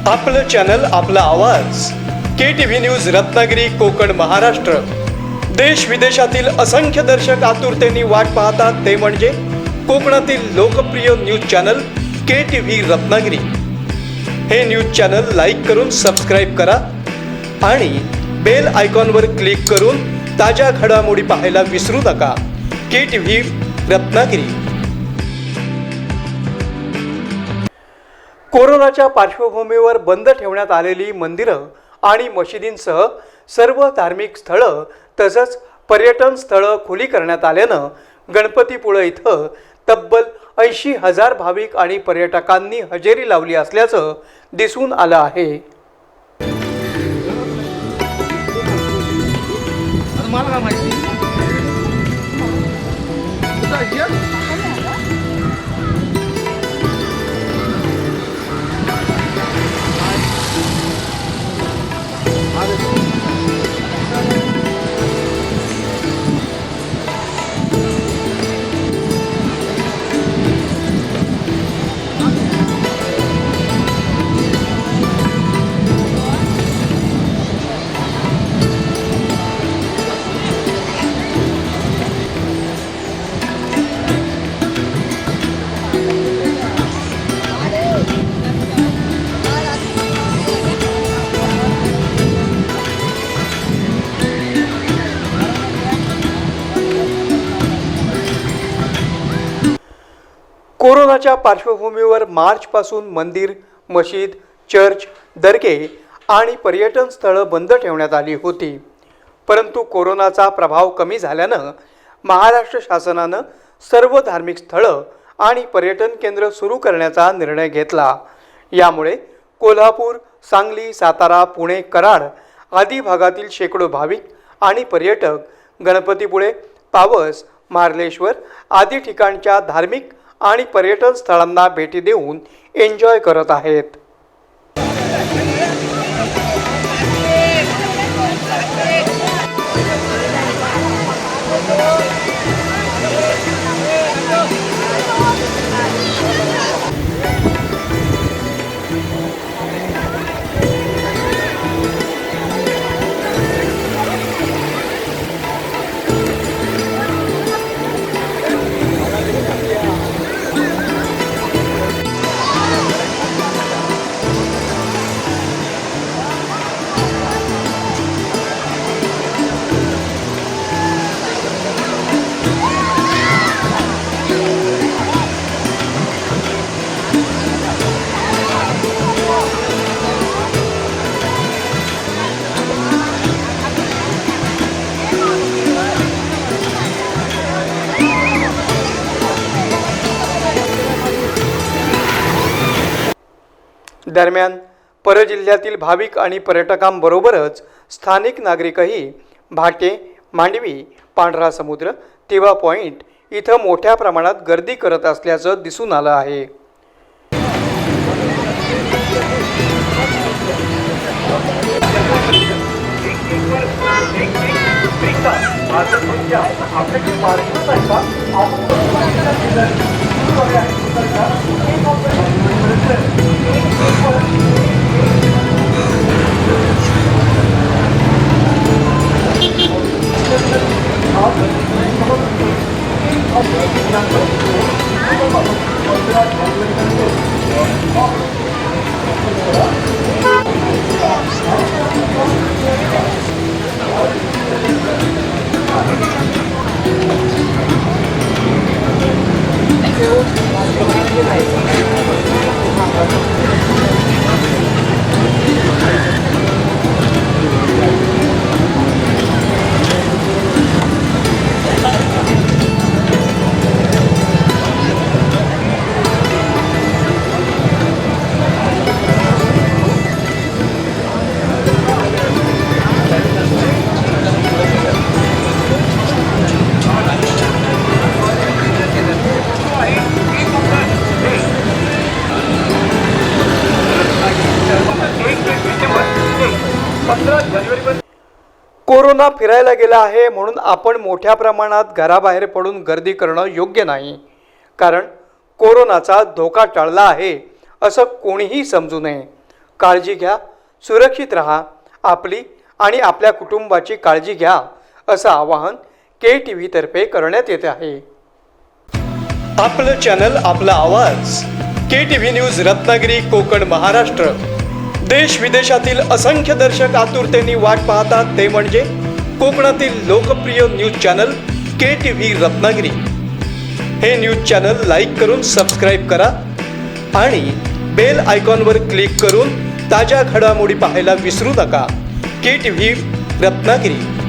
आपलं चॅनल, आपला आवाज. KTV news Ratnagiri, Konkan, Maharashtra. देश विदेशातील असंख्य दर्शक आतुरतेने वाट पाहतात ते म्हणजे कोकणातील लोकप्रिय न्यूज चॅनल KTV रत्नागिरी. हे न्यूज चॅनल लाईक करून सबस्क्राईब करा आणि बेल आयकॉनवर क्लिक करून ताज्या घडामोडी पाहायला विसरू नका. KTV रत्नागिरी. कोरोनाच्या पार्श्वभूमीवर बंद ठेवण्यात आलेली मंदिरं आणि मशिदींसह सर्व धार्मिक स्थळं तसंच पर्यटन स्थळं खुली करण्यात आल्यानं गणपतीपुळे इथं तब्बल 80,000 भाविक आणि पर्यटकांनी हजेरी लावली असल्याचं दिसून आलं आहे. कोरोनाच्या पार्श्वभूमीवर मार्चपासून मंदिर, मशीद, चर्च, दर्गे आणि पर्यटन स्थळं बंद ठेवण्यात आली होती. परंतु कोरोनाचा प्रभाव कमी झाल्यानं महाराष्ट्र शासनानं सर्व धार्मिक स्थळं आणि पर्यटन केंद्र सुरू करण्याचा निर्णय घेतला. यामुळे कोल्हापूर, सांगली, सातारा, पुणे, कराड आदी भागातील शेकडो भाविक आणि पर्यटक गणपतीपुळे, पावस, मार्लेश्वर आदी ठिकाणच्या धार्मिक आणि पर्यटन स्थळांना भेटी देऊन एन्जॉय करत आहेत. दरम्यान परजिल्ह्यातील भाविक आणि पर्यटकांबरोबरच स्थानिक नागरिकही भाटे, मांडवी, पांढरा समुद्र, तिवा पॉइंट इथं मोठ्या प्रमाणात गर्दी करत असल्याचं दिसून आलं आहे. कोरोना फिरायला गेला आहे म्हणून आपण मोठ्या प्रमाणात घराबाहेर पडून गर्दी करणं योग्य नाही. कारण कोरोनाचा धोका टळला आहे असं कोणीही समजू नये. काळजी घ्या, सुरक्षित राहा, आपली आणि आपल्या कुटुंबाची काळजी घ्या असं आवाहन KTV तर्फे करण्यात येत आहे. आपलं चॅनल, आपला आवाज. KTV news Ratnagiri, Konkan, Maharashtra. देश विदेशातील असंख्य दर्शक आतुरतेने वाट पाहतात ते म्हणजे कोकणातील लोकप्रिय न्यूज चॅनल KTV रत्नागिरी. हे न्यूज चॅनल लाईक करून सबस्क्राईब करा आणि बेल आयकॉनवर क्लिक करून ताज्या घडामोडी पाहायला विसरू नका. KTV रत्नागिरी.